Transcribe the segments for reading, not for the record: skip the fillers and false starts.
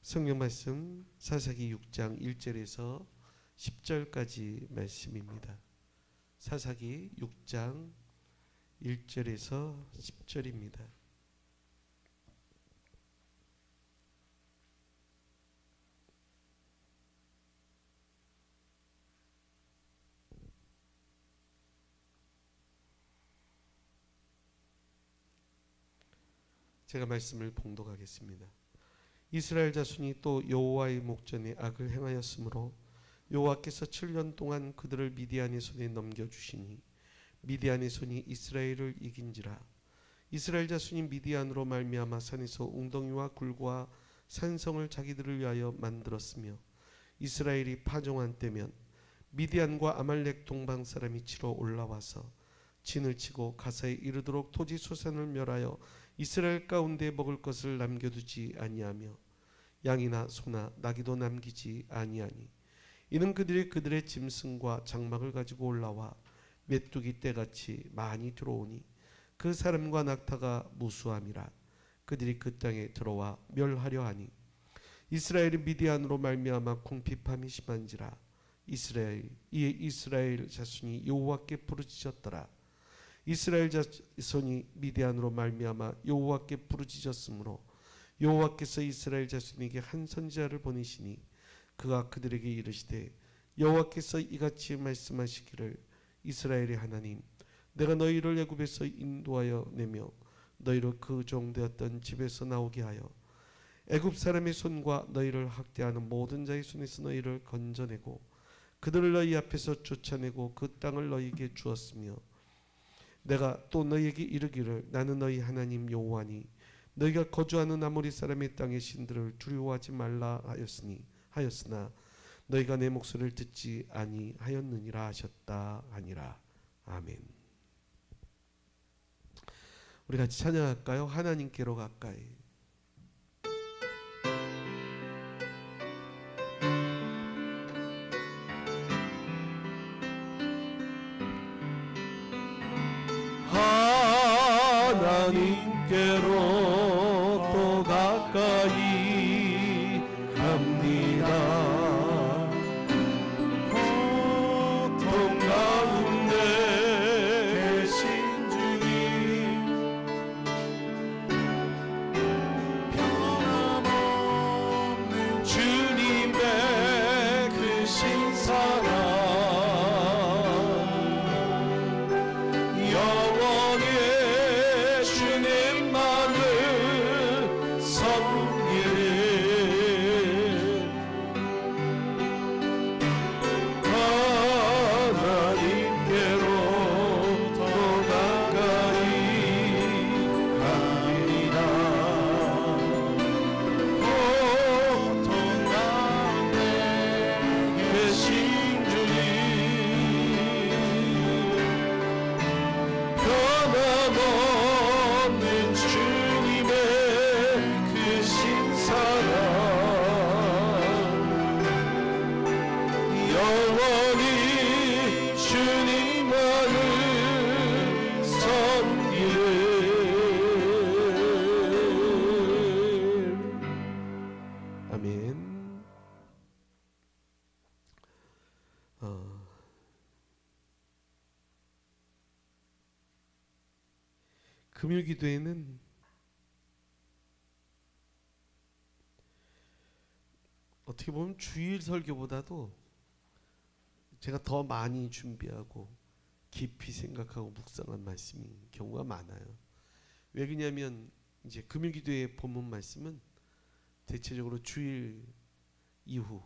성경 말씀 사사기 6장 1절에서 10절까지 말씀입니다. 사사기 6장 1절에서 10절입니다. 제가 말씀을 봉독하겠습니다. 이스라엘 자손이 또 여호와의 목전에 악을 행하였으므로 여호와께서 7년 동안 그들을 미디안의 손에 넘겨주시니 미디안의 손이 이스라엘을 이긴지라. 이스라엘 자손이 미디안으로 말미암아 산에서 웅덩이와 굴과 산성을 자기들을 위하여 만들었으며 이스라엘이 파종한 때면 미디안과 아말렉 동방 사람이 치러 올라와서 진을 치고 가사에 이르도록 토지 소산을 멸하여 이스라엘 가운데 먹을 것을 남겨두지 아니하며 양이나 소나 나귀도 남기지 아니하니 이는 그들의 짐승과 장막을 가지고 올라와 메뚜기 떼같이 많이 들어오니 그 사람과 낙타가 무수함이라. 그들이 그 땅에 들어와 멸하려 하니 이스라엘이 미디안으로 말미암아 궁핍함이 심한지라. 이스라엘 자손이 여호와께 부르짖었더라. 이스라엘 자손이 미디안으로 말미암아 여호와께 부르짖었으므로 여호와께서 이스라엘 자손에게 한 선지자를 보내시니 그가 그들에게 이르시되 여호와께서 이같이 말씀하시기를 이스라엘의 하나님 내가 너희를 애굽에서 인도하여 내며 너희를 그 종되었던 집에서 나오게 하여 애굽 사람의 손과 너희를 학대하는 모든 자의 손에서 너희를 건져내고 그들을 너희 앞에서 쫓아내고 그 땅을 너희에게 주었으며 내가 또 너희에게 이르기를 나는 너희 하나님 여호와니 너희가 거주하는 아모리 사람의 땅의 신들을 두려워하지 말라 하였으나 너희가 내 목소리를 듣지 아니하였느니라 하셨다 하니라. 아멘. 우리 같이 찬양할까요? 하나님께로 가까이. 하나님께로 또 가까이 갑니다. 고통 가운데 계신 주님 변함없는 주님의 크신 사랑 금요 기도에는 어떻게 보면 주일 설교보다도 제가 더 많이 준비하고 깊이 생각하고 묵상한 말씀인 경우가 많아요. 왜 그러냐면 이제 금요 기도의 본문 말씀은 대체적으로 주일 이후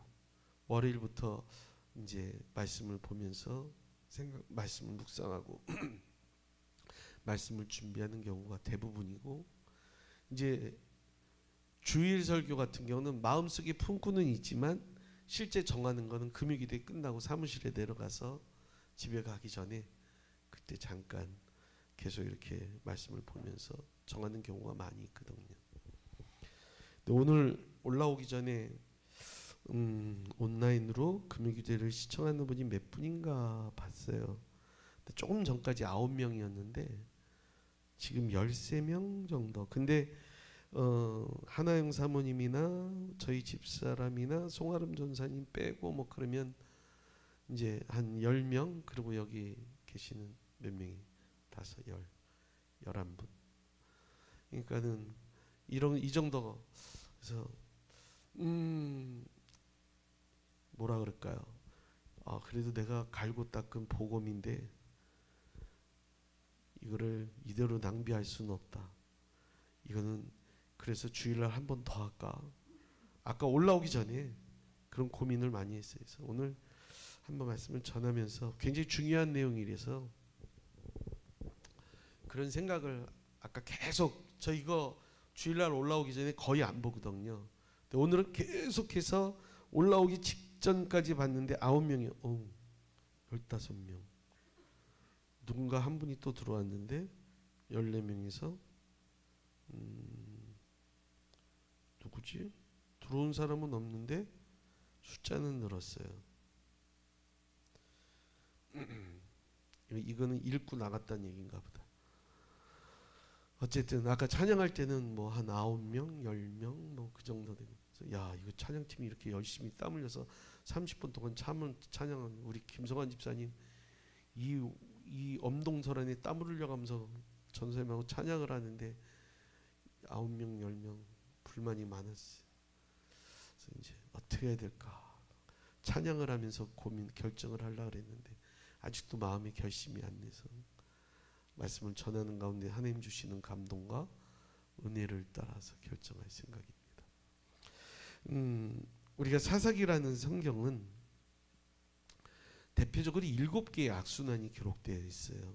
월요일부터 이제 말씀을 보면서 말씀을 묵상하고 말씀을 준비하는 경우가 대부분이고 이제 주일 설교 같은 경우는 마음속에 품고는 있지만 실제 정하는 거는 금요 기도에 끝나고 사무실에 내려가서 집에 가기 전에 그때 잠깐 계속 이렇게 말씀을 보면서 정하는 경우가 많이 있거든요. 근데 오늘 올라오기 전에 온라인으로 금요 기도를 시청하는 분이 몇 분인가 봤어요. 근데 조금 전까지 9명이었는데 지금 13명 정도. 근데 하나영 사모님이나 저희 집사람이나 송아름 전사님 빼고 뭐 그러면 이제 한 10명, 그리고 여기 계시는 몇 명이 11분. 그러니까는 이 정도. 그래서 뭐라 그럴까요? 그래도 내가 갈고 닦은 복음인데 이거를 이대로 낭비할 수는 없다. 이거는 그래서 주일날 한 번 더 할까? 아까 올라오기 전에 그런 고민을 많이 했어요. 그래서 오늘 한번 말씀을 전하면서 굉장히 중요한 내용이라서 그런 생각을 아까 계속 저 이거 주일날 올라오기 전에 거의 안 보거든요. 근데 오늘은 계속해서 올라오기 직전까지 봤는데 9명이 15명. 누군가 한 분이 또 들어왔는데 14명에서 누구지? 들어온 사람은 없는데 숫자는 늘었어요. 이거는 읽고 나갔다는 얘기인가 보다. 어쨌든 아까 찬양할 때는 뭐 한 9명, 10명 뭐 그 정도 되고. 야, 이거 찬양팀이 이렇게 열심히 땀 흘려서 30분 동안 찬양한 우리 김성환 집사님 이 엄동설안에 땀을 흘려가면서 전사님하고 찬양을 하는데 9명, 10명 불만이 많았어요. 그래서 이제 어떻게 해야 될까? 찬양을 하면서 결정을 하려고 그랬는데 아직도 마음의 결심이 안 돼서 말씀을 전하는 가운데 하나님 주시는 감동과 은혜를 따라서 결정할 생각입니다. 우리가 사사기라는 성경은 대표적으로 7개의 악순환이 기록되어 있어요.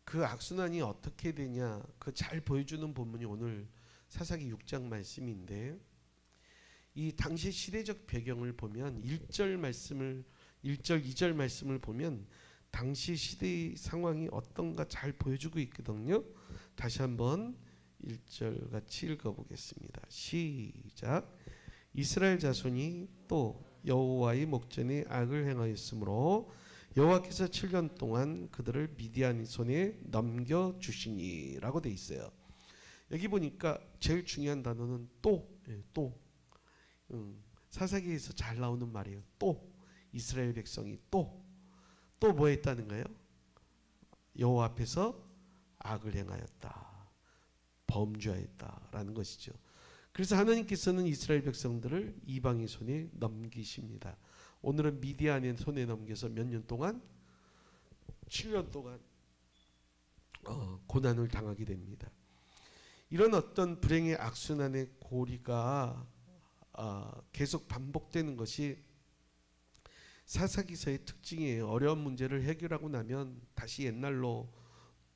그 악순환이 어떻게 되냐, 그 잘 보여주는 본문이 오늘 사사기 6장 말씀인데, 이 당시 시대적 배경을 보면 1절, 2절 말씀을 보면 당시 시대의 상황이 어떤가 잘 보여주고 있거든요. 다시 한번 1절 같이 읽어보겠습니다. 시작. 이스라엘 자손이 또 여호와의 목전에 악을 행하였으므로 여호와께서 7년 동안 그들을 미디안 손에 넘겨주시니 라고 돼 있어요. 여기 보니까 제일 중요한 단어는 또. 사사기에서 잘 나오는 말이에요. 또 이스라엘 백성이 또 뭐 했다는 거예요? 여호와 앞에서 악을 행하였다, 범죄하였다라는 것이죠. 그래서 하나님께서는 이스라엘 백성들을 이방의 손에 넘기십니다. 오늘은 미디안의 손에 넘겨서 몇 년 동안? 7년 동안 고난을 당하게 됩니다. 이런 어떤 불행의 악순환의 고리가 계속 반복되는 것이 사사기서의 특징이에요. 어려운 문제를 해결하고 나면 다시 옛날로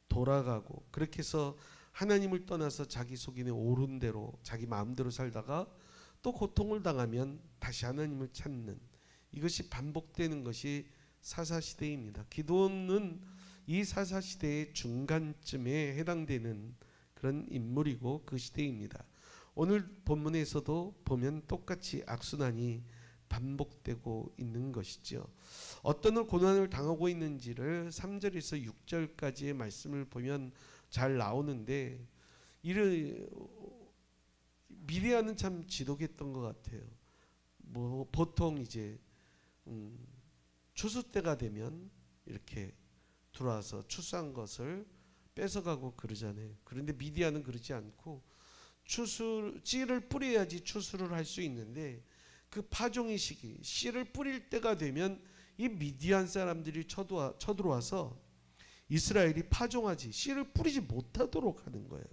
돌아가고, 그렇게 해서 하나님을 떠나서 자기 속인에 오른 대로 자기 마음대로 살다가 또 고통을 당하면 다시 하나님을 찾는, 이것이 반복되는 것이 사사시대입니다. 기도는 이 사사시대의 중간쯤에 해당되는 그런 인물이고 그 시대입니다. 오늘 본문에서도 보면 똑같이 악순환이 반복되고 있는 것이죠. 어떤 고난을 당하고 있는지를 3절에서 6절까지의 말씀을 보면 잘 나오는데, 미디안은 참 지독했던 것 같아요. 뭐 보통 이제 추수 때가 되면 이렇게 들어와서 추수한 것을 뺏어가고 그러잖아요. 그런데 미디안은 그러지 않고 씨를 뿌려야지 추수를 할 수 있는데, 그 파종의 시기, 씨를 뿌릴 때가 되면 이 미디안 사람들이 쳐들어와서 이스라엘이 파종하지 씨를 뿌리지 못하도록 하는 거예요.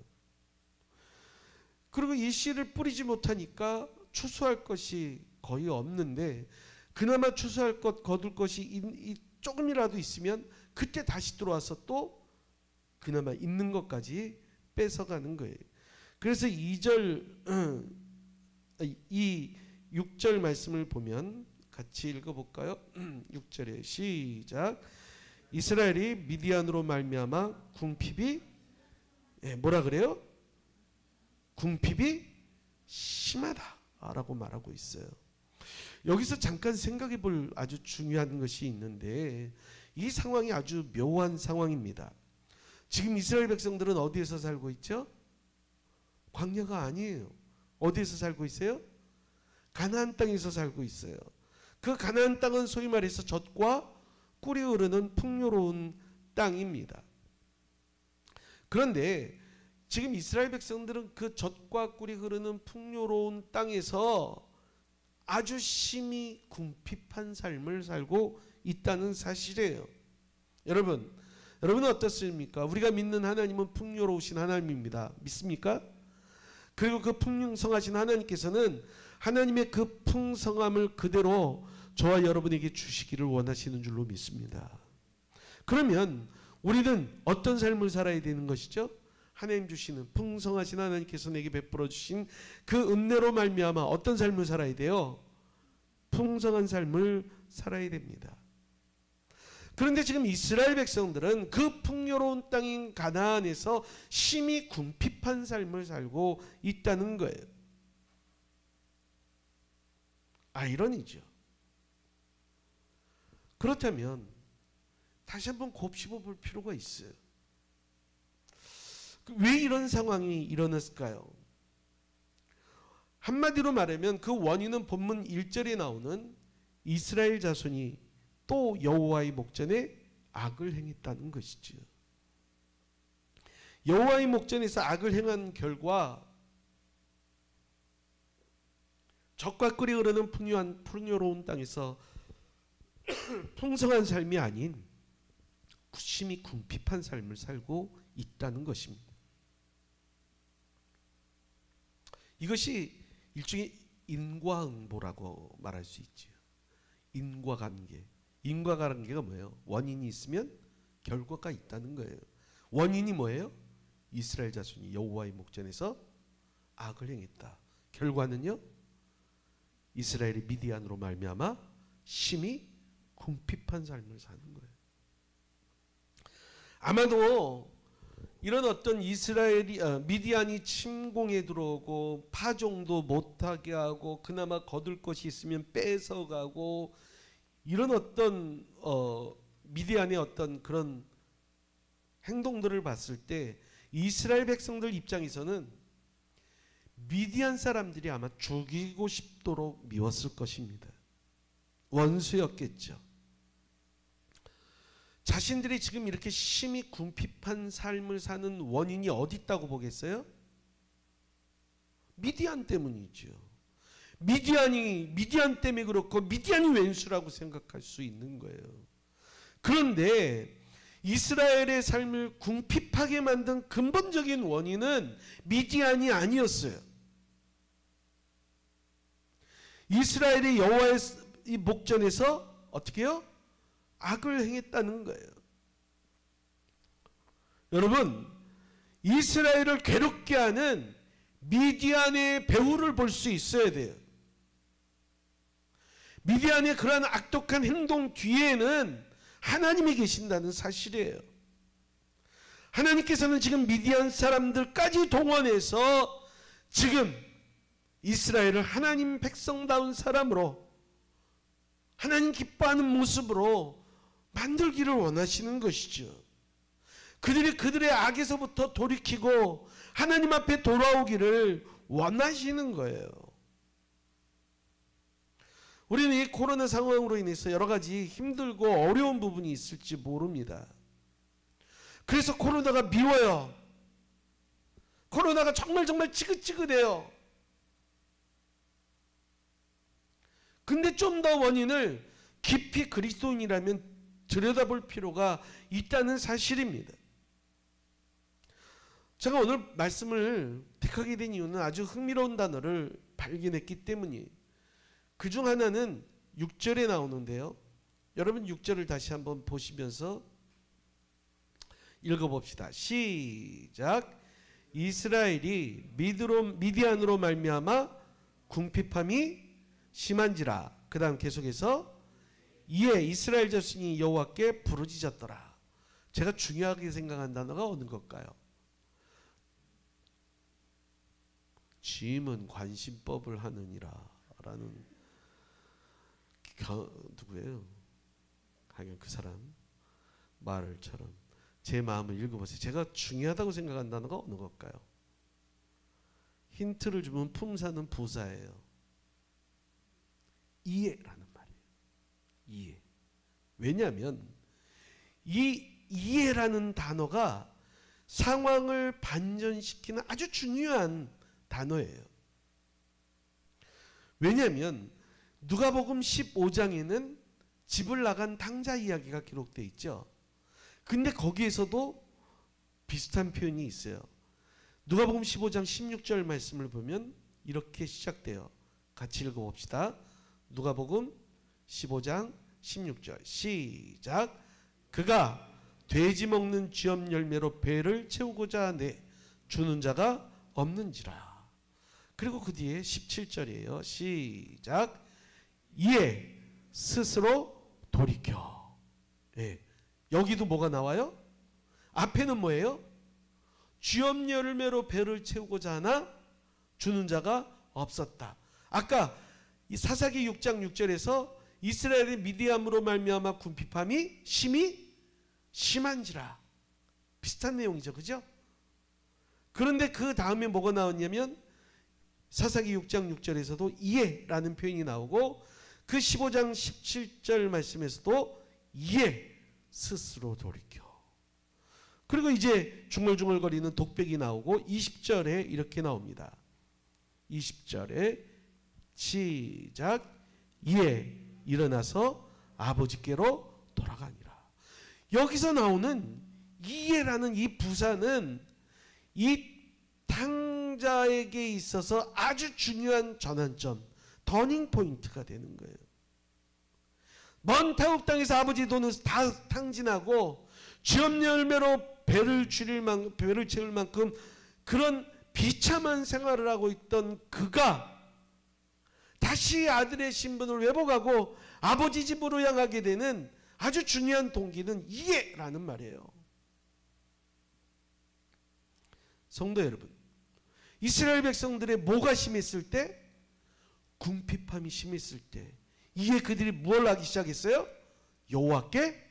그리고 이 씨를 뿌리지 못하니까 추수할 것이 거의 없는데, 그나마 추수할 것, 거둘 것이 조금이라도 있으면 그때 다시 들어와서 또 그나마 있는 것까지 뺏어가는 거예요. 그래서 6절 말씀을 보면 같이 읽어볼까요? 6절에 시작. 이스라엘이 미디안으로 말미암아 궁핍이 뭐라 그래요? 궁핍이 심하다라고 말하고 있어요. 여기서 잠깐 생각해 볼 아주 중요한 것이 있는데, 이 상황이 아주 묘한 상황입니다. 지금 이스라엘 백성들은 어디에서 살고 있죠? 광야가 아니에요. 어디에서 살고 있어요? 가나안 땅에서 살고 있어요. 그 가나안 땅은 소위 말해서 젖과 꿀이 흐르는 풍요로운 땅입니다. 그런데 지금 이스라엘 백성들은 그 젖과 꿀이 흐르는 풍요로운 땅에서 아주 심히 궁핍한 삶을 살고 있다는 사실이에요. 여러분은 어떻습니까? 우리가 믿는 하나님은 풍요로우신 하나님입니다. 믿습니까? 그리고 그 풍성하신 하나님께서는 하나님의 그 풍성함을 그대로 저와 여러분에게 주시기를 원하시는 줄로 믿습니다. 그러면 우리는 어떤 삶을 살아야 되는 것이죠? 하나님 주시는 풍성하신 하나님께서 내게 베풀어 주신 그 은혜로 말미암아 어떤 삶을 살아야 돼요? 풍성한 삶을 살아야 됩니다. 그런데 지금 이스라엘 백성들은 그 풍요로운 땅인 가나안에서 심히 궁핍한 삶을 살고 있다는 거예요. 아이러니죠. 그렇다면 다시 한번 곱씹어 볼 필요가 있어요. 왜 이런 상황이 일어났을까요? 한마디로 말하면 그 원인은 본문 1절에 나오는 이스라엘 자손이 또 여호와의 목전에 악을 행했다는 것이죠. 여호와의 목전에서 악을 행한 결과 젖과 꿀이 흐르는 풍요로운 땅에서 풍성한 삶이 아닌 심히 궁핍한 삶을 살고 있다는 것입니다. 이것이 일종의 인과응보라고 말할 수 있죠. 인과관계. 인과관계가 뭐예요? 원인이 있으면 결과가 있다는 거예요. 원인이 뭐예요? 이스라엘 자손이 여호와의 목전에서 악을 행했다. 결과는요? 이스라엘이 미디안으로 말미암아 심히 궁핍한 삶을 사는 거예요. 아마도 이런 어떤 미디안이 침공에 들어오고 파종도 못하게 하고 그나마 거둘 것이 있으면 뺏어가고 이런 어떤 미디안의 어떤 그런 행동들을 봤을 때 이스라엘 백성들 입장에서는 미디안 사람들이 아마 죽이고 싶도록 미웠을 것입니다. 원수였겠죠. 자신들이 지금 이렇게 심히 궁핍한 삶을 사는 원인이 어디 있다고 보겠어요? 미디안 때문이죠. 미디안 때문에 그렇고 미디안이 왼수라고 생각할 수 있는 거예요. 그런데 이스라엘의 삶을 궁핍하게 만든 근본적인 원인은 미디안이 아니었어요. 이스라엘이 여호와의 목전에서 어떻게 해요? 악을 행했다는 거예요. 여러분, 이스라엘을 괴롭게 하는 미디안의 배후를 볼 수 있어야 돼요. 미디안의 그러한 악독한 행동 뒤에는 하나님이 계신다는 사실이에요. 하나님께서는 지금 미디안 사람들까지 동원해서 지금 이스라엘을 하나님 백성다운 사람으로 하나님 기뻐하는 모습으로 만들기를 원하시는 것이죠. 그들의 악에서부터 돌이키고 하나님 앞에 돌아오기를 원하시는 거예요. 우리는 이 코로나 상황으로 인해서 여러 가지 힘들고 어려운 부분이 있을지 모릅니다. 그래서 코로나가 미워요. 코로나가 정말 지긋지긋해요. 근데 좀 더 원인을 깊이 그리스도인이라면 들여다볼 필요가 있다는 사실입니다. 제가 오늘 말씀을 택하게 된 이유는 아주 흥미로운 단어를 발견했기 때문이에요. 그중 하나는 6절에 나오는데요. 여러분 6절을 다시 한번 보시면서 읽어봅시다. 시작. 이스라엘이 미디안으로 말미암아 궁핍함이 심한지라. 그 다음 계속해서 이에 이스라엘 자손이 여호와께 부르짖었더라. 제가 중요하게 생각한 단어가 어느 걸까요? 짐은 관심법을 하느니라 라는 누구예요? 하여간 그 사람 말을처럼 제 마음을 읽어보세요. 제가 중요하다고 생각한 단어가 어느 걸까요? 힌트를 주면 품사는 부사예요. 이해라는 말이에요. 이해. 왜냐하면 이 이해라는 단어가 상황을 반전시키는 아주 중요한 단어예요. 왜냐하면 누가복음 15장에는 집을 나간 탕자 이야기가 기록되어 있죠. 근데 거기에서도 비슷한 표현이 있어요. 누가복음 15장 16절 말씀을 보면 이렇게 시작돼요. 같이 읽어봅시다. 누가복음 15장 16절 시작. 그가 돼지 먹는 쥐업 열매로 배를 채우고자 내 주는 자가 없는지라. 그리고 그 뒤에 17절이에요. 시작. 이에 스스로 돌이켜. 예. 여기도 뭐가 나와요? 앞에는 뭐예요? 쥐업 열매로 배를 채우고자 하나 주는 자가 없었다. 아까 이 사사기 6장 6절에서 이스라엘의 미디암으로 말미암아 궁핍함이 심한지라. 비슷한 내용이죠. 그죠? 그런데 그 다음에 뭐가 나왔냐면 사사기 6장 6절에서도 이에라는 표현이 나오고 그 15장 17절 말씀에서도 이에 스스로 돌이켜. 그리고 이제 중얼중얼거리는 독백이 나오고 20절에 이렇게 나옵니다. 20절에 시작. 이에 일어나서 아버지께로 돌아가니라. 여기서 나오는 이에라는 이 부사는 이 탕자에게 있어서 아주 중요한 전환점, 터닝 포인트가 되는 거예요. 먼 타국 땅에서 아버지 돈은 다 탕진하고 쥐업 열매로 배를 채울 만큼 그런 비참한 생활을 하고 있던 그가 다시 아들의 신분을 회복하고 아버지 집으로 향하게 되는 아주 중요한 동기는 이해라는 말이에요. 성도 여러분, 이스라엘 백성들의 뭐가 심했을 때? 궁핍함이 심했을 때 이에 그들이 뭘 하기 시작했어요? 여호와께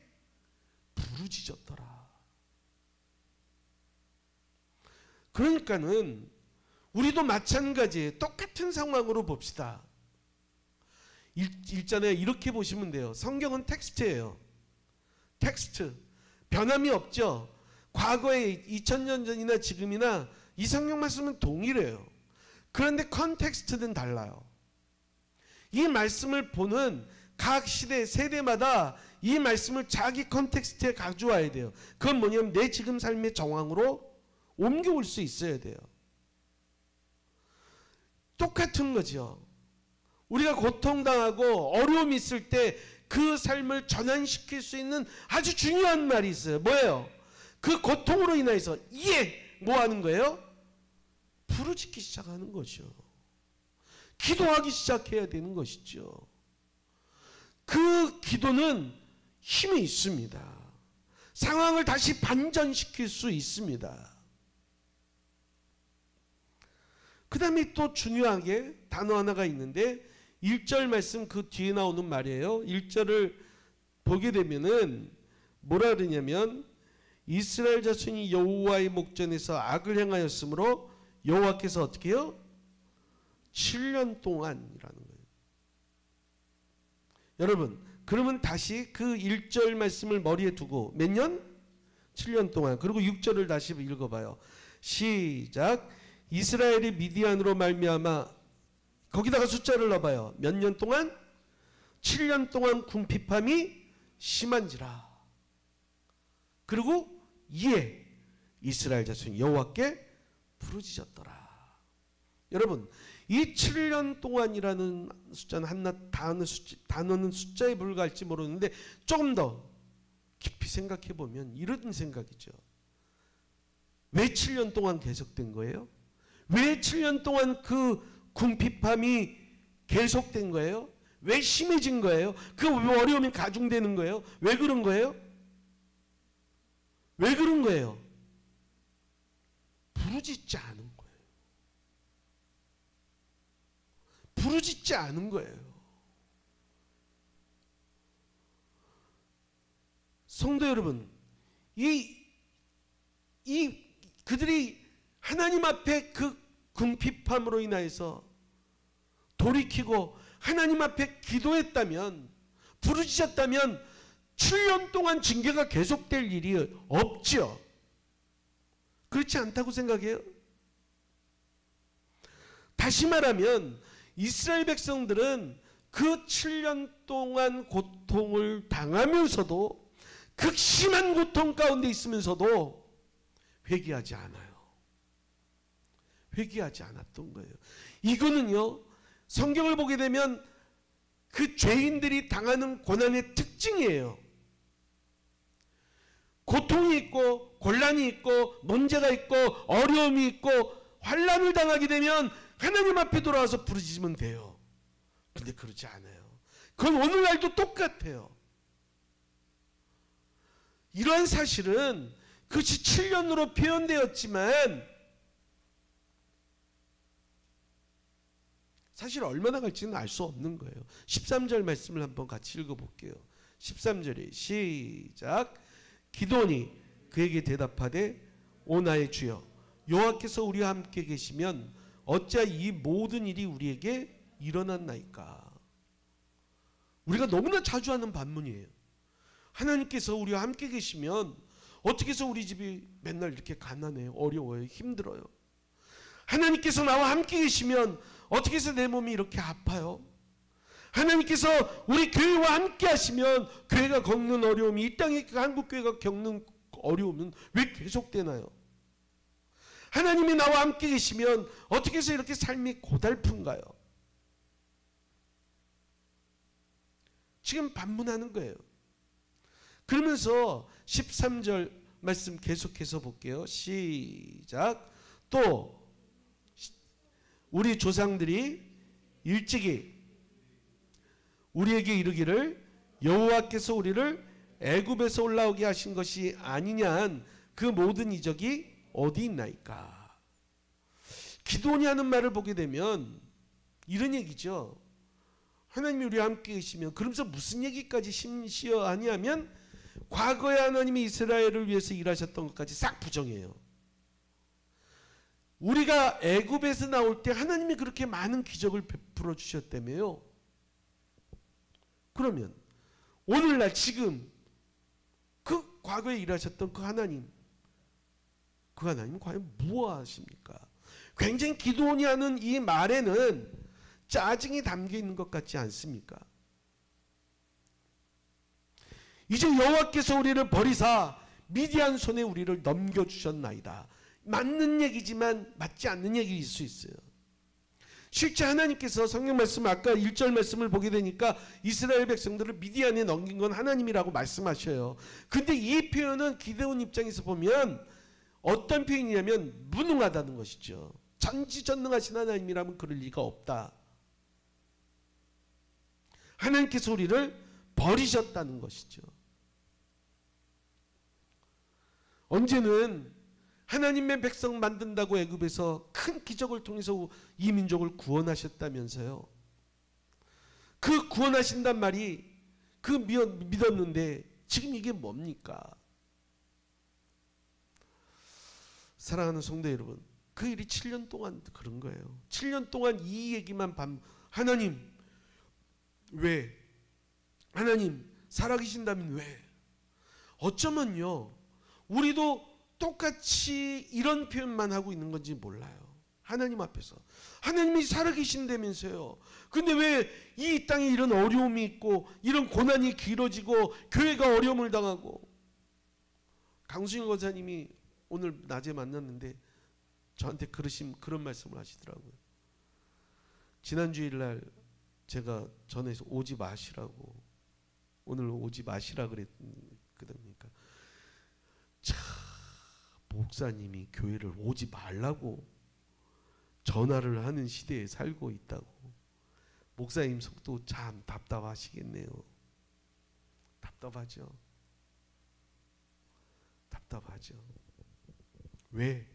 부르짖었더라. 그러니까는 우리도 마찬가지예요. 똑같은 상황으로 봅시다. 일전에 이렇게 보시면 돼요. 성경은 텍스트예요. 텍스트. 변함이 없죠. 과거에 2000년 전이나 지금이나 이 성경 말씀은 동일해요. 그런데 컨텍스트는 달라요. 이 말씀을 보는 각 시대, 세대마다 이 말씀을 자기 컨텍스트에 가져와야 돼요. 그건 뭐냐면 내 지금 삶의 정황으로 옮겨올 수 있어야 돼요. 똑같은 거죠. 우리가 고통당하고 어려움이 있을 때 그 삶을 전환시킬 수 있는 아주 중요한 말이 있어요. 뭐예요? 그 고통으로 인해서 이에 뭐 하는 거예요? 부르짖기 시작하는 거죠. 기도하기 시작해야 되는 것이죠. 그 기도는 힘이 있습니다. 상황을 다시 반전시킬 수 있습니다. 그 다음에 또 중요하게 단어 하나가 있는데 1절 말씀 그 뒤에 나오는 말이에요. 1절을 보게 되면은 뭐라 그러냐면 이스라엘 자손이 여호와의 목전에서 악을 행하였으므로 여호와께서 어떻게 해요? 7년 동안이라는 거예요. 여러분, 그러면 다시 그 1절 말씀을 머리에 두고 몇 년? 7년 동안. 그리고 6절을 다시 읽어봐요. 시작. 이스라엘이 미디안으로 말미암아 거기다가 숫자를 넣어봐요. 몇 년 동안? 7년 동안 궁핍함이 심한지라. 그리고 이에 이스라엘 자손이 여호와께 부르짖었더라. 여러분, 이 7년 동안이라는 숫자는 단어는 숫자에 불과할지 모르는데 조금 더 깊이 생각해 보면 이런 생각이죠. 왜 7년 동안 계속된 거예요? 왜 7년 동안 그 궁핍함이 계속된 거예요? 왜 심해진 거예요? 그 어려움이 가중되는 거예요? 왜 그런 거예요? 왜 그런 거예요? 부르짖지 않은 거예요. 부르짖지 않은 거예요. 성도 여러분, 그들이 하나님 앞에 그 궁핍함으로 인하여서 돌이키고 하나님 앞에 기도했다면, 부르짖었다면 7년 동안 징계가 계속될 일이 없죠. 그렇지 않다고 생각해요? 다시 말하면 이스라엘 백성들은 그 7년 동안 고통을 당하면서도, 극심한 고통 가운데 있으면서도 회개하지 않아요. 회개하지 않았던 거예요. 이거는요, 성경을 보게 되면 그 죄인들이 당하는 고난의 특징이에요. 고통이 있고 곤란이 있고 문제가 있고 어려움이 있고 환난을 당하게 되면 하나님 앞에 돌아와서 부르짖으면 돼요. 근데 그렇지 않아요. 그건 오늘날도 똑같아요. 이러한 사실은 그것이 7년으로 표현되었지만 사실 얼마나 갈지는 알 수 없는 거예요. 13절 말씀을 한번 같이 읽어볼게요. 13절에 시작. 기도니 그에게 대답하되 오 나의 주여 여호와께서 우리와 함께 계시면 어찌 이 모든 일이 우리에게 일어났나이까. 우리가 너무나 자주 하는 반문이에요. 하나님께서 우리와 함께 계시면 어떻게 해서 우리 집이 맨날 이렇게 가난해요, 어려워요, 힘들어요. 하나님께서 나와 함께 계시면 어떻게 해서 내 몸이 이렇게 아파요. 하나님께서 우리 교회와 함께 하시면 교회가 겪는 어려움이, 이 땅에 한국교회가 겪는 어려움은 왜 계속되나요? 하나님이 나와 함께 계시면 어떻게 해서 이렇게 삶이 고달픈가요? 지금 반문하는 거예요. 그러면서 13절 말씀 계속해서 볼게요. 시작. 또 우리 조상들이 일찍이 우리에게 이르기를 여호와께서 우리를 애굽에서 올라오게 하신 것이 아니냐 한 그 모든 이적이 어디 있나이까. 기도니 하는 말을 보게 되면 이런 얘기죠. 하나님이 우리와 함께 계시면, 그러면서 무슨 얘기까지 심시어 하냐면 과거에 하나님이 이스라엘을 위해서 일하셨던 것까지 싹 부정해요. 우리가 애굽에서 나올 때 하나님이 그렇게 많은 기적을 베풀어 주셨다며요. 그러면 오늘날 지금 그 과거에 일하셨던 그 하나님은 과연 무엇하십니까? 굉장히 기도오니 하는 이 말에는 짜증이 담겨 있는 것 같지 않습니까? 이제 여호와께서 우리를 버리사 미디안 손에 우리를 넘겨주셨나이다. 맞는 얘기지만 맞지 않는 얘기일 수 있어요. 실제 하나님께서 성경 말씀, 아까 1절 말씀을 보게 되니까 이스라엘 백성들을 미디안에 넘긴 건 하나님이라고 말씀하셔요. 근데 이 표현은 기드온 입장에서 보면 어떤 표현이냐면 무능하다는 것이죠. 전지전능하신 하나님이라면 그럴 리가 없다. 하나님께서 우리를 버리셨다는 것이죠. 언제는 하나님의 백성 만든다고 애굽에서 큰 기적을 통해서 이 민족을 구원하셨다면서요. 그 구원하신단 말이 그 믿었는데 지금 이게 뭡니까? 사랑하는 성도 여러분, 그 일이 7년 동안 그런 거예요. 7년 동안 이 얘기만 하나님 왜? 하나님 살아계신다면 왜? 어쩌면요 우리도 똑같이 이런 표현만 하고 있는 건지 몰라요. 하나님 앞에서 하나님이 살아계신다면서요. 근데 왜 이 땅에 이런 어려움이 있고 이런 고난이 길어지고 교회가 어려움을 당하고. 강수인 권사님이 오늘 낮에 만났는데 저한테 그런 말씀을 하시더라고요. 지난주일날 제가 전에서 오지 마시라고, 오늘 오지 마시라 그랬거든요. 참, 목사님이 교회를 오지 말라고 전화를 하는 시대에 살고 있다고. 목사님 속도 참 답답하시겠네요. 답답하죠. 답답하죠. 왜?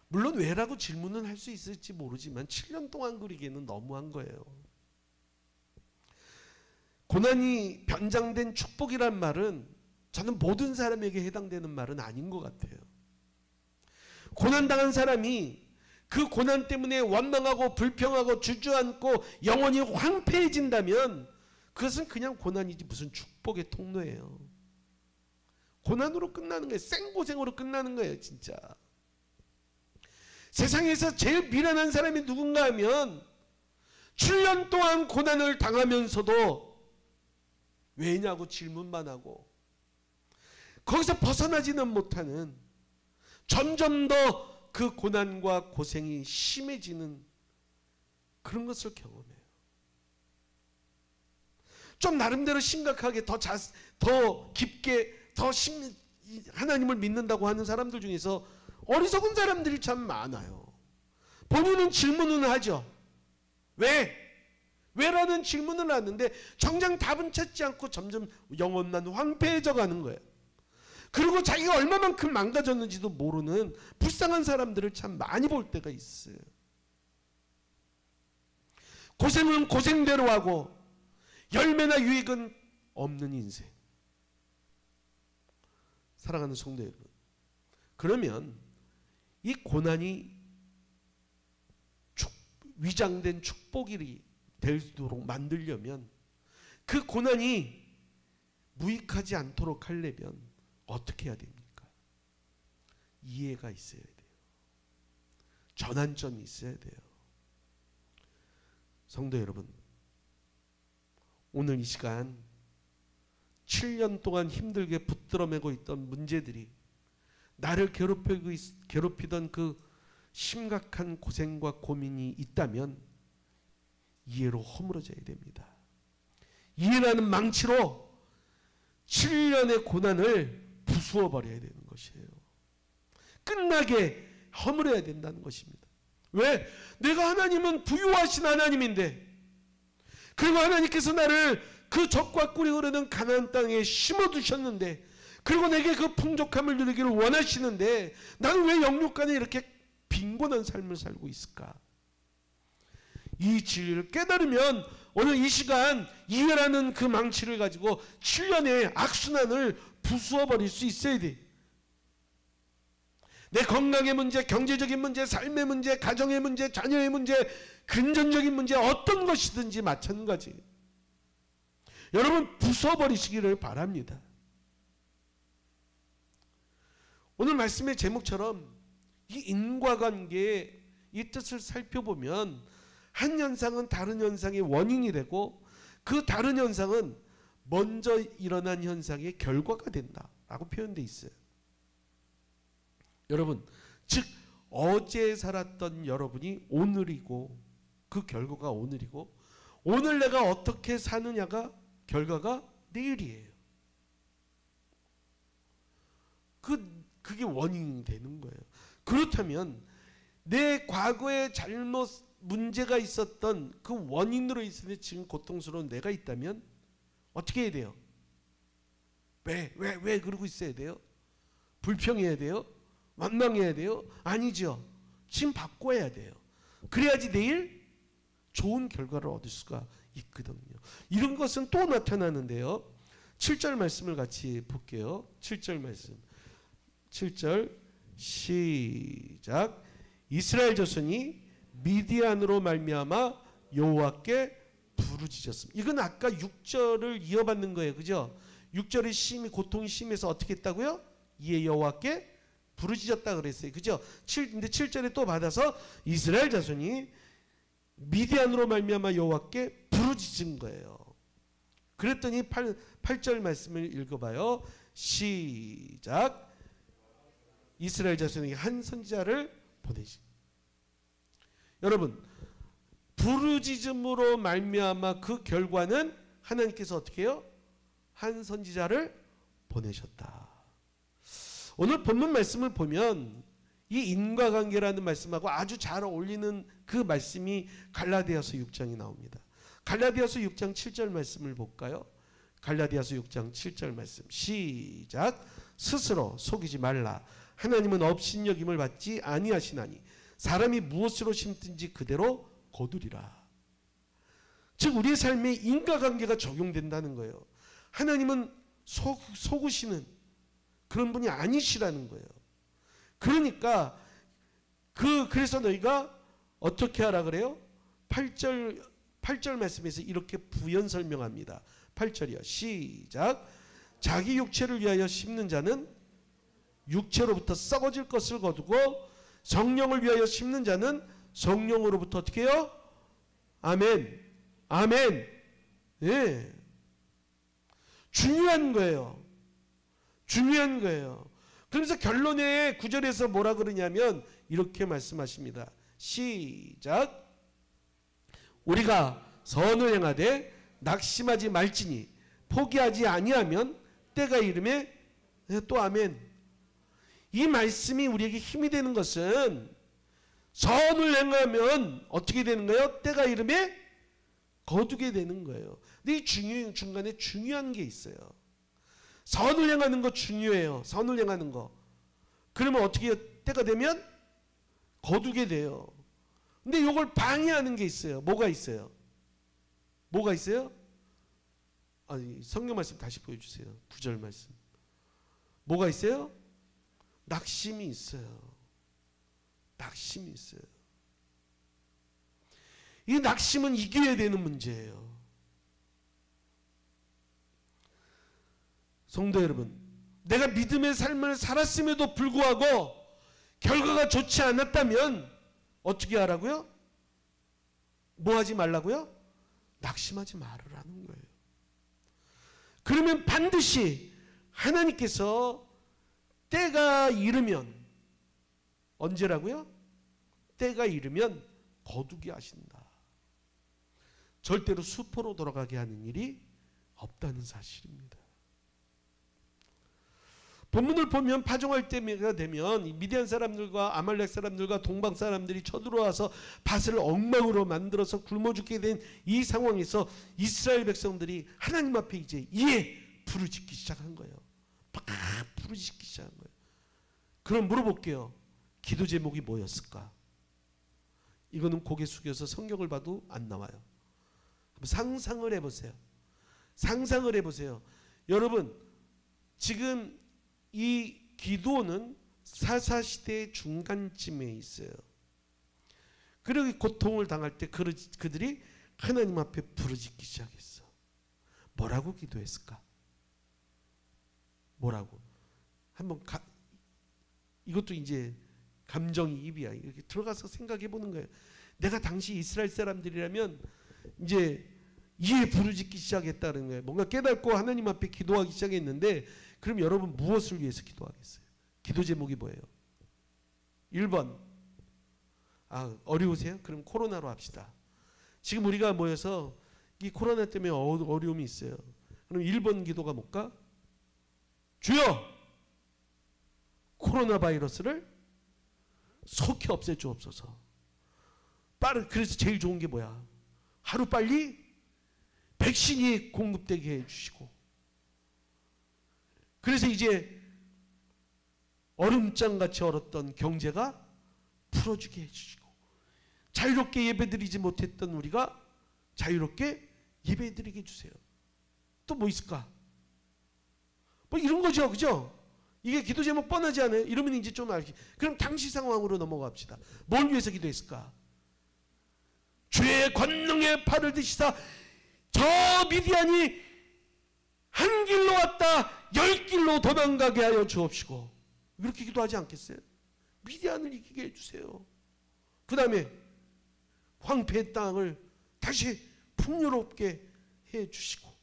물론 왜라고 질문은 할 수 있을지 모르지만 7년 동안 그리기에는 너무한 거예요. 고난이 변장된 축복이란 말은 저는 모든 사람에게 해당되는 말은 아닌 것 같아요. 고난당한 사람이 그 고난 때문에 원망하고 불평하고 주저앉고 영혼이 황폐해진다면 그것은 그냥 고난이지 무슨 축복의 통로예요. 고난으로 끝나는 거예요. 생고생으로 끝나는 거예요. 진짜. 세상에서 제일 미련한 사람이 누군가 하면 7년 동안 고난을 당하면서도 왜냐고 질문만 하고 거기서 벗어나지는 못하는, 점점 더 그 고난과 고생이 심해지는 그런 것을 경험해요. 좀 나름대로 심각하게 더 깊게 하나님을 믿는다고 하는 사람들 중에서 어리석은 사람들이 참 많아요. 본인은 질문은 하죠. 왜? 왜라는 질문을 하는데 정작 답은 찾지 않고 점점 영혼만 황폐해져 가는 거예요. 그리고 자기가 얼마만큼 망가졌는지도 모르는 불쌍한 사람들을 참 많이 볼 때가 있어요. 고생은 고생대로 하고 열매나 유익은 없는 인생. 사랑하는 성도 여러분, 그러면 이 고난이 위장된 축복이 되도록 만들려면, 그 고난이 무익하지 않도록 하려면 어떻게 해야 됩니까? 이해가 있어야 돼요. 전환점이 있어야 돼요. 성도 여러분, 오늘 이 시간 7년 동안 힘들게 붙들어매고 있던 문제들이, 나를 괴롭히던 그 심각한 고생과 고민이 있다면 이해로 허물어져야 됩니다. 이해라는 망치로 7년의 고난을 부수어 버려야 되는 것이에요. 끝나게 허물어야 된다는 것입니다. 왜? 내가 하나님은 부유하신 하나님인데, 그리고 하나님께서 나를 그 젖과 꿀이 흐르는 가나안 땅에 심어두셨는데, 그리고 내게 그 풍족함을 누리기를 원하시는데 나는 왜 영육간에 이렇게 빈곤한 삶을 살고 있을까? 이 진리를 깨달으면 오늘 이 시간 이해라는 그 망치를 가지고 7년의 악순환을 부수어 버릴 수 있어야 돼. 내 건강의 문제, 경제적인 문제, 삶의 문제, 가정의 문제, 자녀의 문제, 금전적인 문제, 어떤 것이든지 마찬가지. 여러분 부수어 버리시기를 바랍니다. 오늘 말씀의 제목처럼 이 인과관계의 이 뜻을 살펴보면 한 현상은 다른 현상의 원인이 되고, 그 다른 현상은 먼저 일어난 현상의 결과가 된다라고 표현되어 있어요. 여러분, 즉 어제 살았던 여러분이 오늘이고, 그 결과가 오늘이고, 오늘 내가 어떻게 사느냐가 결과가 내일이에요. 그게 원인이 되는 거예요. 그렇다면 내 과거에 문제가 있었던 그 원인으로 있으니 지금 고통스러운 내가 있다면 어떻게 해야 돼요? 왜 그러고 있어야 돼요? 불평해야 돼요? 원망해야 돼요? 아니죠. 지금 바꿔야 돼요. 그래야지 내일 좋은 결과를 얻을 수가 있거든요. 이런 것은 또 나타나는데요. 7절 말씀을 같이 볼게요. 7절 말씀. 7절 시작. 이스라엘 자손이 미디안으로 말미암아 여호와께 부르짖었습니다. 이건 아까 6절을 이어받는 거예요. 그죠? 6절의 고통이 심해서 어떻게 했다고요? 이에 여호와께 부르짖었다 그랬어요. 그죠? 근데 7절에 또 받아서 이스라엘 자손이 미디안으로 말미암아 여호와께 부르짖은 거예요. 그랬더니 8절 말씀을 읽어봐요. 시작. 이스라엘 자손에게 한 선지자를 보내시. 여러분, 부르짖음으로 말미암아 그 결과는 하나님께서 어떻게 해요? 한 선지자를 보내셨다. 오늘 본문 말씀을 보면 이 인과관계라는 말씀하고 아주 잘 어울리는 그 말씀이 갈라디아서 6장이 나옵니다. 갈라디아서 6장 7절 말씀을 볼까요? 갈라디아서 6장 7절 말씀 시작. 스스로 속이지 말라. 하나님은 업신여김을 받지 아니하시나니 사람이 무엇으로 심든지 그대로 거두리라. 즉 우리의 삶에 인과관계가 적용된다는 거예요. 하나님은 속으시는 그런 분이 아니시라는 거예요. 그러니까 그래서 너희가 어떻게 하라 그래요? 8절 말씀에서 이렇게 부연 설명합니다. 8절이요. 시작. 자기 육체를 위하여 심는 자는 육체로부터 썩어질 것을 거두고 성령을 위하여 심는 자는 성령으로부터 어떻게 해요? 아멘. 아멘. 예. 중요한 거예요. 중요한 거예요. 그러면서 결론에 9절에서 뭐라 그러냐면 이렇게 말씀하십니다. 시작. 우리가 선을 행하되 낙심하지 말지니 포기하지 아니하면 때가 이르매 또 아멘. 이 말씀이 우리에게 힘이 되는 것은 선을 행하면 어떻게 되는 거예요? 때가 이르매 거두게 되는 거예요. 근데 이 중간에 중요한 게 있어요. 선을 행하는 거 중요해요. 선을 행하는 거. 그러면 어떻게 해요? 때가 되면 거두게 돼요. 근데 이걸 방해하는 게 있어요. 뭐가 있어요? 뭐가 있어요? 아니, 성경 말씀 다시 보여주세요. 9절 말씀. 뭐가 있어요? 낙심이 있어요. 낙심이 있어요. 이 낙심은 이겨야 되는 문제예요. 성도 여러분, 내가 믿음의 삶을 살았음에도 불구하고 결과가 좋지 않았다면 어떻게 하라고요? 뭐 하지 말라고요? 낙심하지 말으라는 거예요. 그러면 반드시 하나님께서 때가 이르면, 언제라고요? 때가 이르면 거두게 하신다. 절대로 수포로 돌아가게 하는 일이 없다는 사실입니다. 본문을 보면 파종할 때가 되면 미디안 사람들과 아말렉 사람들과 동방 사람들이 쳐들어와서 밭을 엉망으로 만들어서 굶어 죽게 된 이 상황에서 이스라엘 백성들이 하나님 앞에 이제 부르짖기 시작한 거예요. 막 부르짖기 시작한 거예요. 그럼 물어볼게요. 기도 제목이 뭐였을까? 이거는 고개 숙여서 성경을 봐도 안 나와요. 상상을 해보세요. 상상을 해보세요. 여러분, 지금 이 기도는 사사시대의 중간쯤에 있어요. 그리고 고통을 당할 때 그들이 하나님 앞에 부르짖기 시작했어. 뭐라고 기도했을까? 뭐라고? 한번 이것도 이제 감정이입이야. 이렇게 들어가서 생각해 보는 거예요. 내가 당시 이스라엘 사람들이라면 이제 부르짖기 시작했다는 거예요. 뭔가 깨닫고 하나님 앞에 기도하기 시작했는데, 그럼 여러분 무엇을 위해서 기도하겠어요? 기도 제목이 뭐예요? 1번. 어려우세요? 그럼 코로나로 합시다. 지금 우리가 모여서 이 코로나 때문에 어려움이 있어요. 그럼 1번 기도가 뭘까? 주여! 코로나 바이러스를 속히 없애주옵소서. 그래서 제일 좋은 게 뭐야? 하루 빨리 백신이 공급되게 해주시고, 그래서 이제 얼음장같이 얼었던 경제가 풀어주게 해주시고, 자유롭게 예배드리지 못했던 우리가 자유롭게 예배드리게 해주세요. 또 뭐 있을까? 뭐 이런 거죠, 그죠? 이게 기도 제목 뻔하지 않아요? 이러면 이제 좀 알기. 그럼 당시 상황으로 넘어갑시다. 뭘 위해서 기도했을까? 주의 권능의 팔을 드시사 저 미디안이 한 길로 왔다 10길로 도망가게 하여 주옵시고, 이렇게 기도하지 않겠어요? 미디안을 이기게 해주세요. 그 다음에 황폐의 땅을 다시 풍요롭게 해주시고,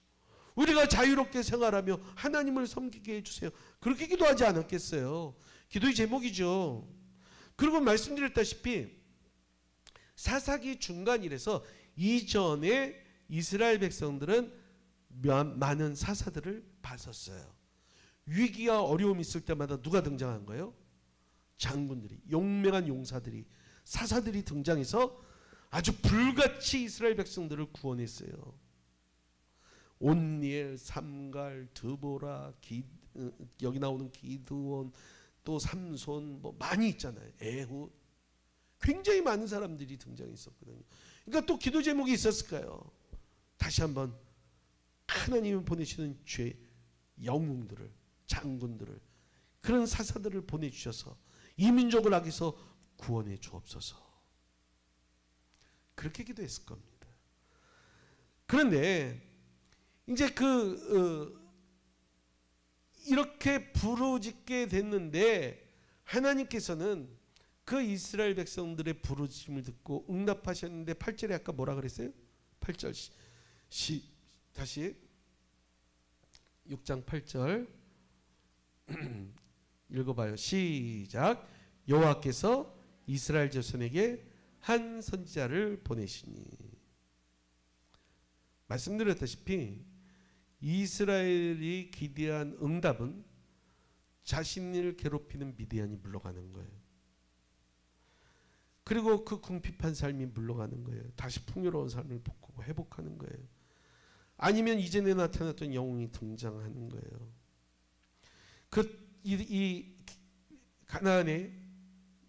우리가 자유롭게 생활하며 하나님을 섬기게 해주세요. 그렇게 기도하지 않았겠어요? 기도의 제목이죠. 그리고 말씀드렸다시피 사사기 중간이라서 이전에 이스라엘 백성들은 많은 사사들을 봤었어요. 위기와 어려움이 있을 때마다 누가 등장한 거예요? 장군들이, 용맹한 용사들이, 사사들이 등장해서 아주 불같이 이스라엘 백성들을 구원했어요. 온니엘, 삼갈, 드보라, 여기 나오는 기드온, 또 삼손, 뭐 많이 있잖아요. 에훗, 굉장히 많은 사람들이 등장했었거든요. 그러니까 또 기도 제목이 있었을까요? 다시 한번 하나님이 보내시는 죄 영웅들을, 장군들을, 그런 사사들을 보내주셔서 이 민족을 악에서 구원해 주옵소서. 그렇게 기도했을 겁니다. 그런데 이제 이렇게 부르짖게 됐는데 하나님께서는 그 이스라엘 백성들의 부르짖음을 듣고 응답하셨는데 8절에 아까 뭐라 그랬어요? 8절 다시 6장 8절 읽어봐요. 시작. 여호와께서 이스라엘 자손에게 한 선지자를 보내시니. 말씀드렸다시피 이스라엘이 기대한 응답은 자신을 괴롭히는 미디안이 물러가는 거예요. 그리고 그 궁핍한 삶이 물러가는 거예요. 다시 풍요로운 삶을 회복하는 거예요. 아니면 이전에 나타났던 영웅이 등장하는 거예요. 이 가나안의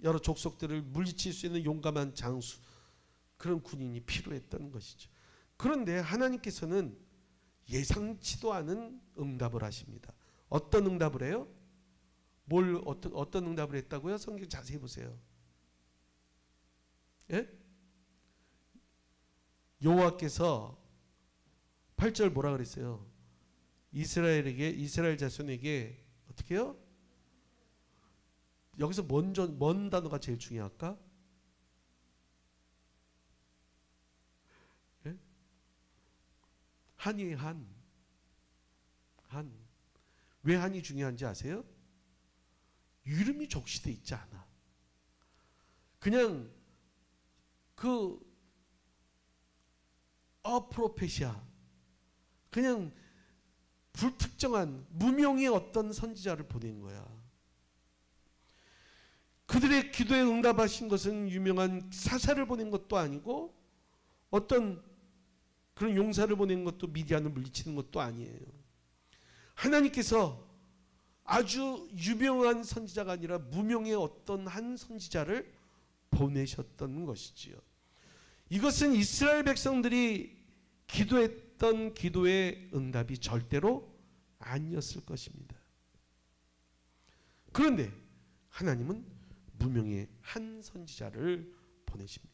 여러 족속들을 물리칠 수 있는 용감한 장수, 그런 군인이 필요했던 것이죠. 그런데 하나님께서는 예상치도 않은 응답을 하십니다. 어떤 응답을 해요? 어떤 응답을 했다고요? 성경 자세히 보세요. 예? 여호와께서 8절 뭐라 그랬어요? 이스라엘 자손에게 어떻게 해요? 여기서 뭔 단어가 제일 중요할까? 예? 한이에요. 한. 왜 한이 중요한지 아세요? 이름이 적시되어 있지 않아. 그냥 프로페시아, 그냥 불특정한 무명의 어떤 선지자를 보낸 거야. 그들의 기도에 응답하신 것은 유명한 사사를 보낸 것도 아니고 어떤 그런 용사를 보낸 것도 미디안을 물리치는 것도 아니에요. 하나님께서 아주 유명한 선지자가 아니라 무명의 어떤 한 선지자를 보내셨던 것이지요. 이것은 이스라엘 백성들이 기도했던 기도의 응답이 절대로 아니었을 것입니다. 그런데 하나님은 무명의 한 선지자를 보내십니다.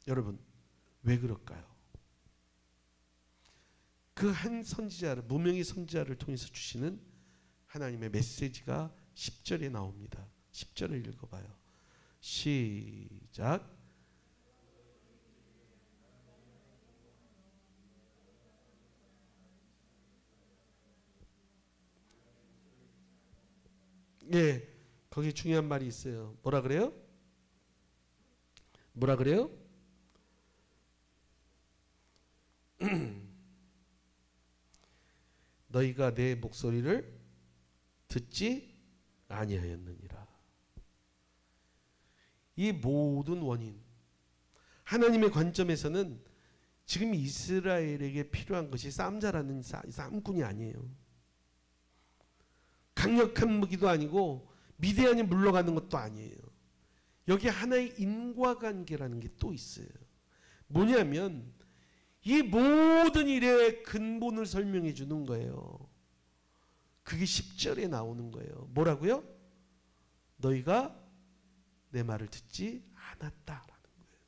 여러분, 왜 그럴까요? 그 한 선지자를, 무명의 선지자를 통해서 주시는 하나님의 메시지가 10절에 나옵니다. 10절을 읽어봐요. 시작. 예, 거기 중요한 말이 있어요. 뭐라 그래요? 뭐라 그래요? 너희가 내 목소리를 듣지 아니하였느니라. 이 모든 원인, 하나님의 관점에서는 지금 이스라엘에게 필요한 것이 쌈자라는 쌈꾼이 아니에요. 강력한 무기도 아니고 미디안이 물러가는 것도 아니에요. 여기 하나의 인과관계라는 게 또 있어요. 뭐냐면 이 모든 일의 근본을 설명해 주는 거예요. 그게 10절에 나오는 거예요. 뭐라고요? 너희가 내 말을 듣지 않았다라는 거예요.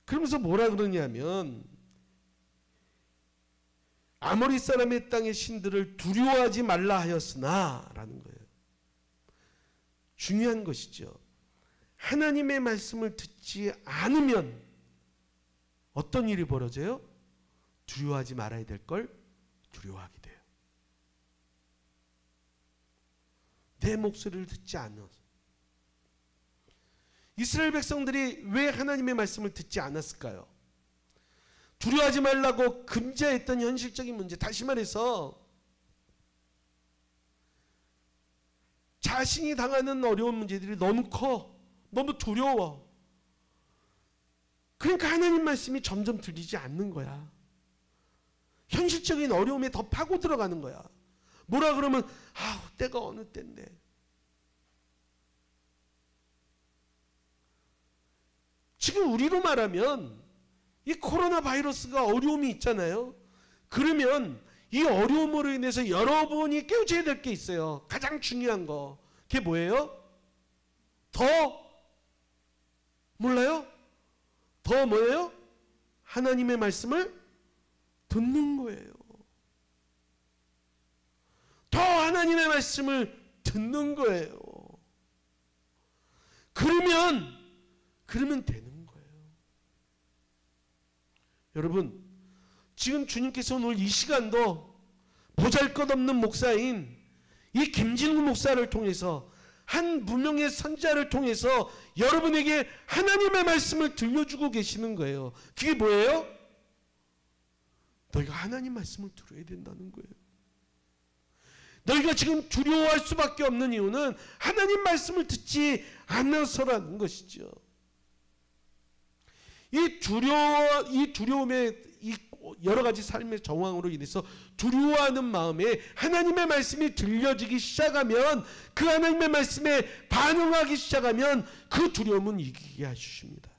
그러면서 뭐라 그러냐면 아모리 사람의 땅의 신들을 두려워하지 말라 하였으나 라는 거예요. 중요한 것이죠. 하나님의 말씀을 듣지 않으면 어떤 일이 벌어져요? 두려워하지 말아야 될 걸 두려워하게 돼요. 내 목소리를 듣지 않아서. 이스라엘 백성들이 왜 하나님의 말씀을 듣지 않았을까요? 두려워하지 말라고 금지했던 현실적인 문제, 다시 말해서 자신이 당하는 어려운 문제들이 너무 커, 너무 두려워. 그러니까 하나님 말씀이 점점 들리지 않는 거야. 현실적인 어려움에 더 파고 들어가는 거야. 뭐라 그러면 때가 어느 때인데. 지금 우리로 말하면 이 코로나 바이러스가 어려움이 있잖아요. 그러면 이 어려움으로 인해서 여러분이 깨우쳐야 될 게 있어요. 가장 중요한 거. 그게 뭐예요? 몰라요? 더 뭐예요? 하나님의 말씀을 듣는 거예요. 더 하나님의 말씀을 듣는 거예요. 그러면 되는 거예요. 여러분, 지금 주님께서 오늘 이 시간도 보잘것없는 목사인 이 김진구 목사를 통해서, 한 무명의 선지자를 통해서 여러분에게 하나님의 말씀을 들려주고 계시는 거예요. 그게 뭐예요? 너희가 하나님 말씀을 들어야 된다는 거예요. 너희가 지금 두려워할 수밖에 없는 이유는 하나님 말씀을 듣지 않아서라는 것이죠. 이 두려움의 이 여러 가지 삶의 정황으로 인해서 두려워하는 마음에 하나님의 말씀이 들려지기 시작하면, 그 하나님의 말씀에 반응하기 시작하면 그 두려움은 이기게 하십니다.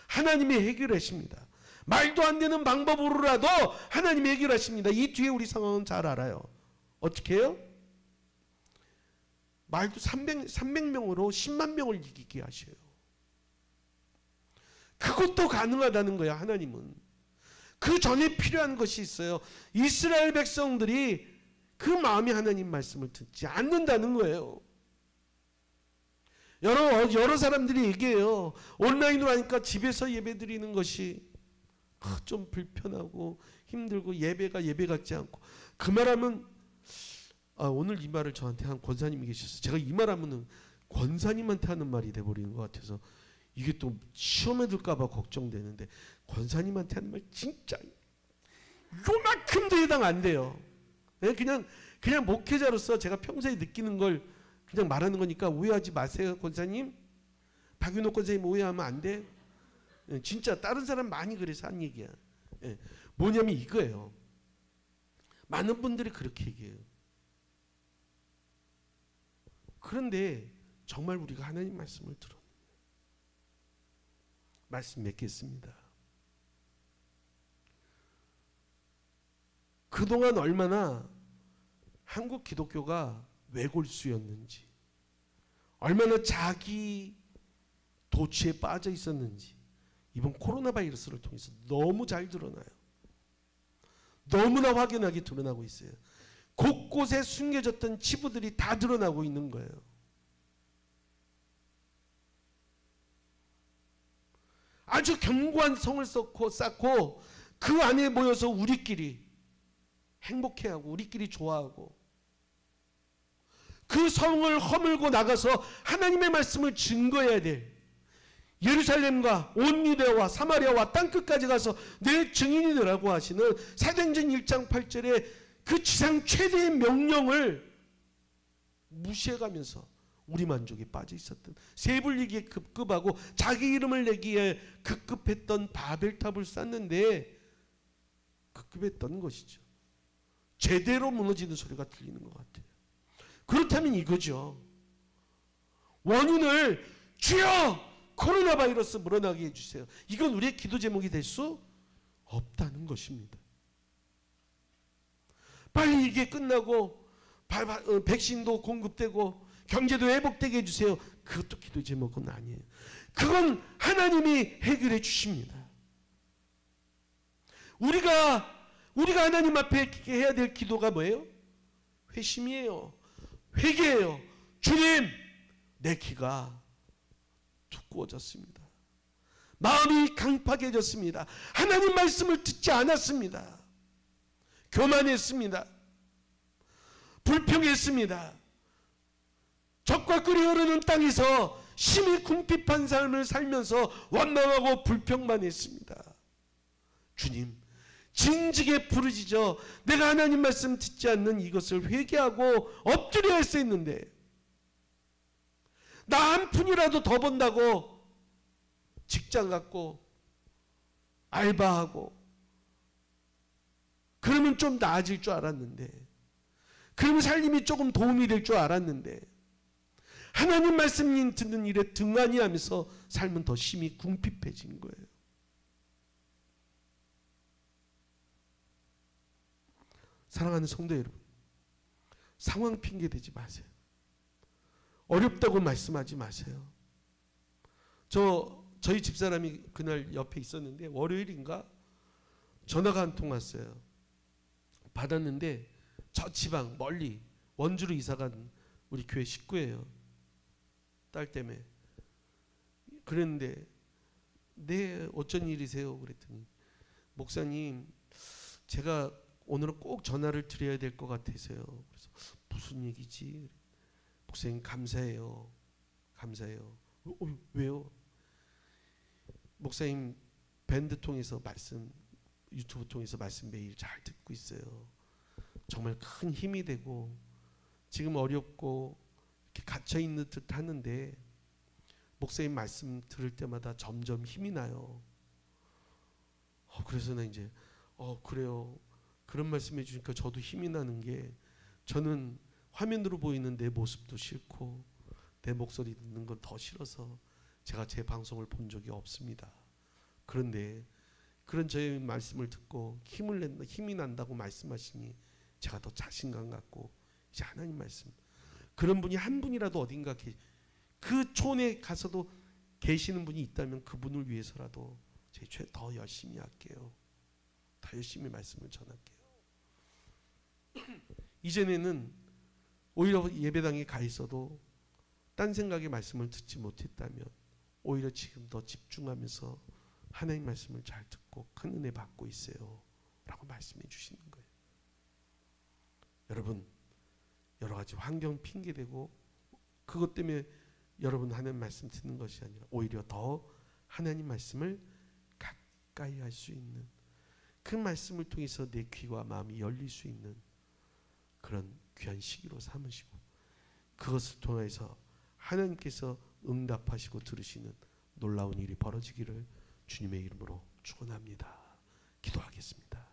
하나님이 해결하십니다. 말도 안 되는 방법으로라도 하나님이 해결하십니다. 이 뒤에 우리 상황은 잘 알아요. 어떻게 해요? 말도 300명으로 10만 명을 이기게 하셔요. 그것도 가능하다는 거야, 하나님은. 그 전에 필요한 것이 있어요. 이스라엘 백성들이 그 마음이 하나님 말씀을 듣지 않는다는 거예요. 여러 사람들이 얘기해요. 온라인으로 하니까 집에서 예배 드리는 것이 좀 불편하고 힘들고 예배가 예배 같지 않고. 그 말하면 오늘 이 말을 저한테 한 권사님이 계셨어요. 제가 이 말하면 권사님한테 하는 말이 돼버리는 것 같아서 이게 또 시험에 들까 봐 걱정되는데, 권사님한테 하는 말 진짜 요만큼도 해당 안 돼요. 그냥 목회자로서 제가 평소에 느끼는 걸 그냥 말하는 거니까 오해하지 마세요, 권사님. 박윤호 권사님 오해하면 안 돼. 진짜 다른 사람 많이 그래서 한 얘기야. 뭐냐면 이거예요. 많은 분들이 그렇게 얘기해요. 그런데 정말 우리가 하나님 말씀을 들어. 말씀 맺겠습니다. 그동안 얼마나 한국 기독교가 외골수였는지, 얼마나 자기 도취에 빠져 있었는지 이번 코로나 바이러스를 통해서 너무 잘 드러나요. 너무나 확연하게 드러나고 있어요. 곳곳에 숨겨졌던 치부들이 다 드러나고 있는 거예요. 아주 견고한 성을 쌓고 그 안에 모여서 우리끼리 행복해하고 우리끼리 좋아하고, 그 성을 허물고 나가서 하나님의 말씀을 증거해야 될, 예루살렘과 온 유대와 사마리아와 땅끝까지 가서 내 증인이 되라고 하시는 사도행전 1장 8절에 그 지상 최대의 명령을 무시해가면서 우리 만족에 빠져 있었던, 세불리기에 급급하고 자기 이름을 내기에 급급했던 바벨탑을 쌓는데 급급했던 것이죠. 제대로 무너지는 소리가 들리는 것 같아요. 그렇다면 이거죠. 원인을 주여 코로나 바이러스 물어나게 해주세요. 이건 우리의 기도 제목이 될 수 없다는 것입니다. 빨리 이게 끝나고 백신도 공급되고 경제도 회복되게 해주세요. 그것도 기도 제목은 아니에요. 그건 하나님이 해결해 주십니다. 우리가 하나님 앞에 해야 될 기도가 뭐예요? 회심이에요. 회개예요. 주님, 내 귀가 두꺼워졌습니다. 마음이 강팍해졌습니다. 하나님 말씀을 듣지 않았습니다. 교만했습니다. 불평했습니다. 적과 끓이 흐르는 땅에서 심히 궁핍한 삶을 살면서 원망하고 불평만 했습니다. 주님, 진직에 부르짖어 내가 하나님 말씀 듣지 않는 이것을 회개하고 엎드려 했었는데, 나 한 푼이라도 더 번다고 직장 갖고 알바하고 그러면 좀 나아질 줄 알았는데, 그러면 살림이 조금 도움이 될 줄 알았는데, 하나님 말씀 듣는 일에 등한히 하면서 삶은 더 심히 궁핍해진 거예요. 사랑하는 성도 여러분, 상황 핑계 대지 마세요. 어렵다고 말씀하지 마세요. 저희 집사람이 그날 옆에 있었는데 월요일인가 전화가 한 통 왔어요. 받았는데 저 지방 멀리 원주로 이사간 우리 교회 식구예요. 딸 때문에. 그랬는데 네 어쩐 일이세요? 그랬더니 목사님 제가 오늘은 꼭 전화를 드려야 될 것 같아서요. 그래서 무슨 얘기지? 목사님 감사해요. 감사해요. 왜요? 목사님 밴드 통해서 말씀, 유튜브 통해서 말씀 매일 잘 듣고 있어요. 정말 큰 힘이 되고 지금 어렵고 이렇게 갇혀 있는 듯 하는데 목사님 말씀 들을 때마다 점점 힘이 나요. 그래서 나 이제 그래요. 그런 말씀해 주니까 저도 힘이 나는 게 저는 화면으로 보이는 내 모습도 싫고 내 목소리 듣는 건 더 싫어서 제가 제 방송을 본 적이 없습니다. 그런데 그런 저의 말씀을 듣고 힘이 난다고 말씀하시니 제가 더 자신감 갖고 이제 하나님 말씀 그런 분이 한 분이라도 어딘가 그 촌에 가서도 계시는 분이 있다면 그분을 위해서라도 제 죄 더 열심히 할게요. 더 열심히 말씀을 전할게요. 이전에는 오히려 예배당에 가 있어도 딴 생각의 말씀을 듣지 못했다면 오히려 지금 더 집중하면서 하나님 말씀을 잘 듣고 큰 은혜 받고 있어요 라고 말씀해 주시는 거예요. 여러분 여러 가지 환경 핑계대고 그것 때문에 여러분 하나님 말씀 듣는 것이 아니라 오히려 더 하나님 말씀을 가까이 할 수 있는 그 말씀을 통해서 내 귀와 마음이 열릴 수 있는 그런 귀한 시기로 삼으시고 그것을 통해서 하나님께서 응답하시고 들으시는 놀라운 일이 벌어지기를 주님의 이름으로 축원합니다. 기도하겠습니다.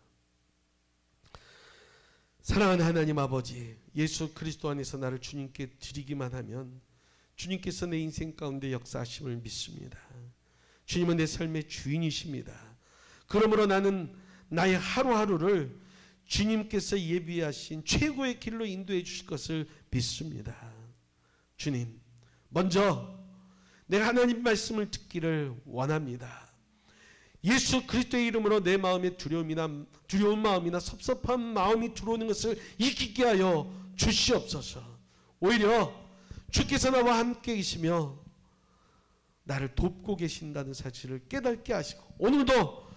사랑하는 하나님 아버지, 예수 그리스도 안에서 나를 주님께 드리기만 하면 주님께서 내 인생 가운데 역사하심을 믿습니다. 주님은 내 삶의 주인이십니다. 그러므로 나는 나의 하루하루를 주님께서 예비하신 최고의 길로 인도해 주실 것을 믿습니다. 주님, 먼저 내가 하나님 말씀을 듣기를 원합니다. 예수 그리스도의 이름으로 내 마음에 두려운 마음이나 섭섭한 마음이 들어오는 것을 이기게 하여 주시옵소서. 오히려 주께서 나와 함께 계시며 나를 돕고 계신다는 사실을 깨닫게 하시고 오늘도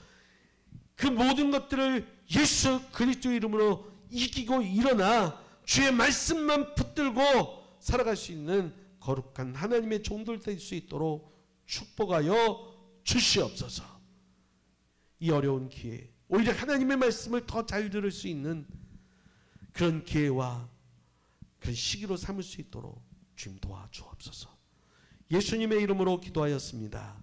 그 모든 것들을 예수 그리스도의 이름으로 이기고 일어나 주의 말씀만 붙들고 살아갈 수 있는 거룩한 하나님의 종들 될 수 있도록 축복하여 주시옵소서. 이 어려운 기회에 오히려 하나님의 말씀을 더 잘 들을 수 있는 그런 기회와 그런 시기로 삼을 수 있도록 주님 도와주옵소서. 예수님의 이름으로 기도하였습니다.